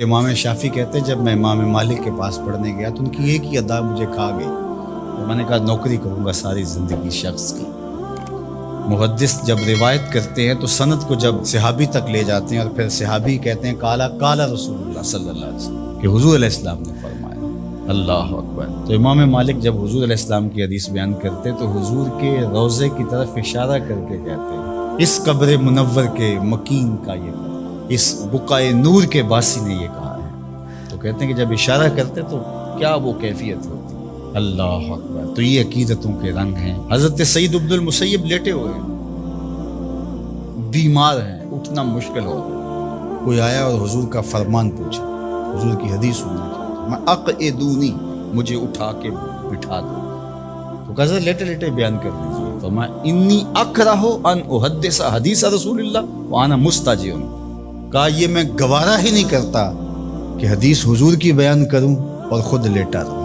امام شافعی کہتے ہیں جب میں امام مالک کے پاس پڑھنے گیا تو ان کی ایک ہی ادا مجھے کھا گئی، تو میں نے کہا نوکری کروں گا ساری زندگی شخص کی۔ محدث جب روایت کرتے ہیں تو سند کو جب صحابی تک لے جاتے ہیں اور پھر صحابی کہتے ہیں کالا کالا رسول اللہ صلی اللہ علیہ وسلم کہ حضور علیہ السلام نے فرمایا، اللہ اکبر۔ تو امام مالک جب حضور علیہ السلام کی حدیث بیان کرتے تو حضور کے روضے کی طرف اشارہ کر کے کہتے ہیں اس قبر منور کے مکین کا یہ، اس بقعہ نور کے باسی نے یہ کہا ہے۔ تو کہتے ہیں کہ جب اشارہ کرتے تو کیا وہ کیفیت ہوتی، اللہ اکبر۔ تو یہ عقیدتوں کے رنگ ہیں۔ حضرت سعید بن المسیب لیٹے ہوئے ہیں، بیمار ہیں، اٹھنا مشکل ہو گیا، کوئی آیا اور حضور کا فرمان پوچھا، حضور کی حدیث سننا چاہتا، میں اقعدونی، مجھے اٹھا کے بٹھا دو۔ تو کہا لیٹے لیٹے بیان کر دیجیے۔ فرمایا انی اکرہ ان احدث حدیث رسول اللہ وانا مستجع، کہا یہ میں گوارا ہی نہیں کرتا کہ حدیث حضور کی بیان کروں اور خود لیٹا رہوں۔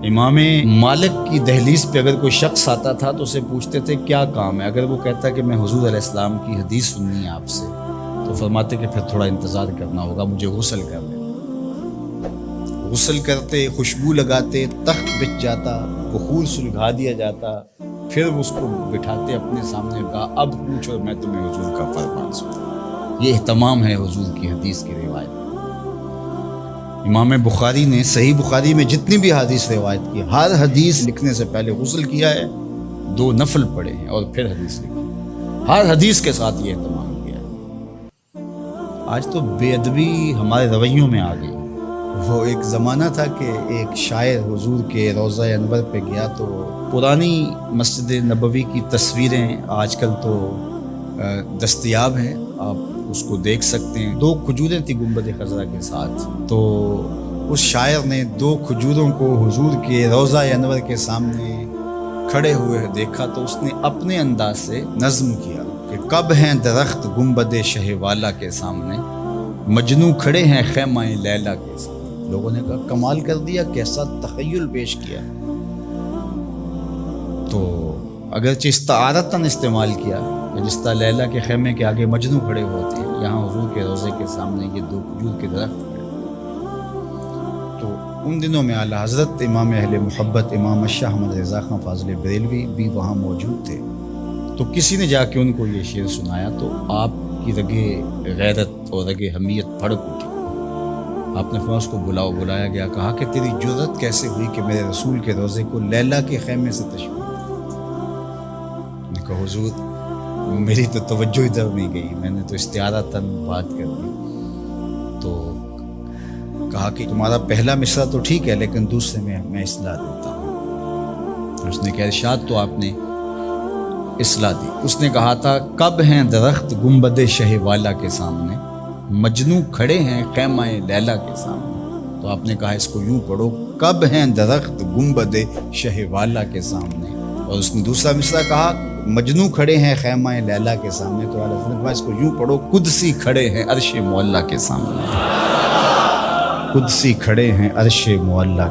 امام مالک کی دہلیز پہ اگر کوئی شخص آتا تھا تو اسے پوچھتے تھے کیا کام ہے، اگر وہ کہتا کہ میں حضور علیہ السلام کی حدیث سننی ہے آپ سے، تو فرماتے کہ پھر تھوڑا انتظار کرنا ہوگا، مجھے غسل کر لیں۔ غسل کرتے، خوشبو لگاتے، تخت بچ جاتا، بخور سلگھا دیا جاتا، پھر اس کو بٹھاتے اپنے سامنے، کہا اب پوچھو اور میں تمہیں حضور کا فرمان سناؤں۔ یہ اہتمام ہے حضور کی حدیث کی روایت۔ امام بخاری نے صحیح بخاری میں جتنی بھی حدیث روایت کی، ہر حدیث لکھنے سے پہلے غسل کیا ہے، 2 نفل پڑھے ہیں اور پھر حدیث لکھی، ہر حدیث کے ساتھ یہ اہتمام کیا ہے۔ آج تو بے ادبی ہمارے رویوں میں آ گئی۔ وہ ایک زمانہ تھا کہ ایک شاعر حضور کے روضہ انور پہ گیا تو پرانی مسجد نبوی کی تصویریں آج کل تو دستیاب ہیں، آپ اس کو دیکھ سکتے ہیں۔ 2 کھجوریں تھی گنبد خضرا کے ساتھ، تو اس شاعر نے 2 کھجوروں کو حضور کے روضہ انور کے سامنے کھڑے ہوئے دیکھا تو اس نے اپنے انداز سے نظم کیا کہ کب ہیں درخت گنبد شہ والا کے سامنے، مجنوں کھڑے ہیں خیمہ لیلا کے سامنے۔ لوگوں نے کہا کمال کر دیا، کیسا تخیل پیش کیا۔ تو اگرچہ استعارتاً استعمال کیا، جس طرح لیلا کے خیمے کے آگے مجنوں کھڑے ہوتے ہیں، یہاں حضور کے روضے کے سامنے یہ 2 کھجور کے درخت کھڑے۔ تو ان دنوں میں اعلیٰ حضرت امام اہل محبت امام شاہ احمد رضا خان فاضل بریلوی بھی وہاں موجود تھے۔ تو کسی نے جا کے ان کو یہ شعر سنایا تو آپ کی رگے غیرت اور رگے حمیت بھڑک اٹھی۔ آپ نے فرمایا اس کو بلایا گیا، کہا کہ تیری جرأت کیسے ہوئی کہ میرے رسول کے روضے کو لیلا کے خیمے سے تشبیہ دی؟ کہا حضور میری تو توجہ ادھر نہیں گئی، میں نے تو استعارتاً بات کر دی۔ تو کہا کہ تمہارا پہلا مصرع تو ٹھیک ہے لیکن دوسرے میں اصلاح دیتا ہوں۔ اس نے کہا ارشاد تو آپ نے اصلاح دی۔ اس نے کہا تھا کب ہیں درخت گنبد شہ والا کے سامنے، مجنوں کھڑے ہیں خیمہ لیلا کے سامنے۔ تو آپ نے کہا اس کو یوں پڑھو کب ہیں درخت گنبد شہ والا کے سامنے، اور اس نے دوسرا مصرع کہا مجنوں کھڑے ہیں خیمہ لیلا کے سامنے۔ تو اعلیٰ حضرت نے اس کو یوں پڑھو قدسی کھڑے ہیں عرش معلیٰ کے سامنے، قدسی کھڑے ہیں عرش معلیٰ